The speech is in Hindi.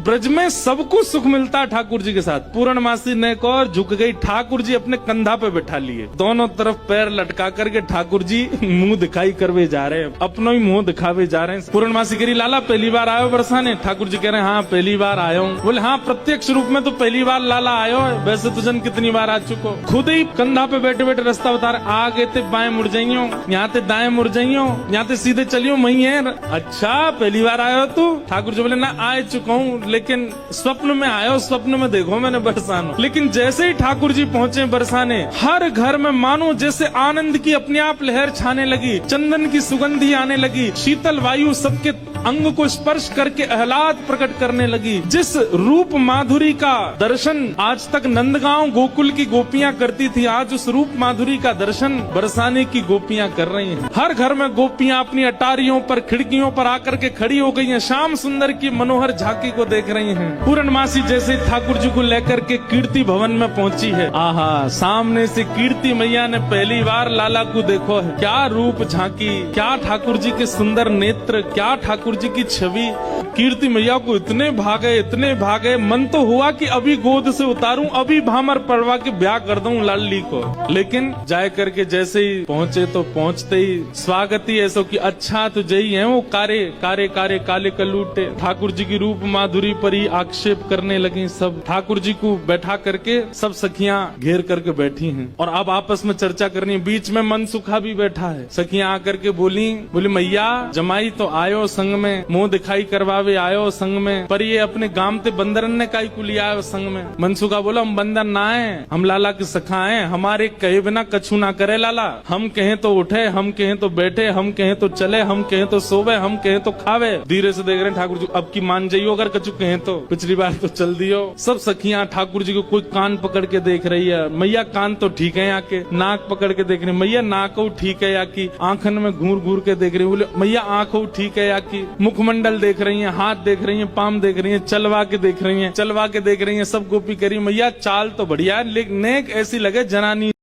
ब्रज में सबको सुख मिलता है ठाकुर जी के साथ। पूर्णमासी ने को और झुक गई, ठाकुर जी अपने कंधा पे बैठा लिए, दोनों तरफ पैर लटका करके ठाकुर जी मुंह दिखाई करवे जा रहे हैं, अपना ही मुंह दिखावे जा रहे हैं। पूर्णमासी कह रही लाला पहली बार आयो बरसाने? ठाकुर जी कह रहे हैं हाँ पहली बार आयो हूँ। बोले हाँ प्रत्यक्ष रूप में तो पहली बार लाला आयो है, वैसे तो जन कितनी बार आ चुको। खुद ही कंधा पे बैठे बैठे रास्ता बता रहे, आगे ते बाएं मुड़ जाइयो, यहाँ ते दाएं मुड़ जाइयो, यहाँ ते सीधे चलियो वही है। अच्छा पहली बार आयो तू? ठाकुर जी बोले ना आ चुका हूँ, लेकिन स्वप्न में आयो, स्वप्न में देखो मैंने बरसानो। लेकिन जैसे ही ठाकुर जी पहुँचे बरसाने, हर घर में मानो जैसे आनंद की अपने आप लहर छाने लगी, चंदन की सुगंधी आने लगी, शीतल वायु सबके अंग को स्पर्श करके आह्लाद प्रकट करने लगी। जिस रूप माधुरी का दर्शन आज तक नंदगांव गोकुल की गोपियां करती थी, आज उस रूप माधुरी का दर्शन बरसाने की गोपियां कर रही हैं। हर घर में गोपियां अपनी अटारियों पर, खिड़कियों पर आकर के खड़ी हो गई हैं, श्याम सुंदर की मनोहर झांकी को देख रही हैं। पूर्णमासी जैसे ठाकुर जी को लेकर के कीर्ति भवन में पहुंची है, आहा सामने से कीर्ति मैया ने पहली बार लाला को देखो है। क्या रूप झांकी, क्या ठाकुर जी के सुंदर नेत्र, क्या ठाकुर जी की छवि। कीर्ति मैया को इतने भागे, मन तो हुआ कि अभी गोद से उतारूं, अभी भामर पड़वा के ब्याह कर दूं लाली को। लेकिन जाए करके जैसे ही पहुंचे तो पहुंचते ही स्वागत ही ऐसा कि अच्छा तो जई है वो कारे कारे कारे काले कलूटे। ठाकुर जी की रूप माधुरी पर ही आक्षेप करने लगी सब। ठाकुर जी को बैठा करके सब सखियां घेर करके बैठी हैं और अब आपस में चर्चा करनी है। बीच में मनसुखा भी बैठा है। सखियां आकर के बोली मैया जमाई तो आयो संग में, मुंह दिखाई करवावे आयो संग में, पर ये अपने गांव ते बंदरन ने काई को लिया आयो संग में। मनसुखा बोला हम बंदर ना है, हम लाला की सखा हैं, हमारे कहे बिना कछु ना करे लाला। हम कहें तो उठे, हम कहें तो बैठे, हम कहें तो चले, हम कहें तो सोवे, हम कहें तो खावे। धीरे से देख रहे हैं ठाकुर जी, अब की मान जाइयो अगर कछु कहें तो, पिछली बार तो चल दियो। सब सखियां ठाकुर जी को कोई कान पकड़ के देख रही है। मैया कान तो ठीक है, आके नाक पकड़ के देख रही है। मैया नाक ठीक है या की, आंखन में घूर घूर के देख रही है। बोले मैया आंख ठीक है या की, मुखमंडल देख रही है, हाथ देख रही है, पाम देख रही है, चलवा के देख रही है, सब गोपी करी। मैया चाल तो बढ़िया है, लेकिन नेक ऐसी लगे जनानी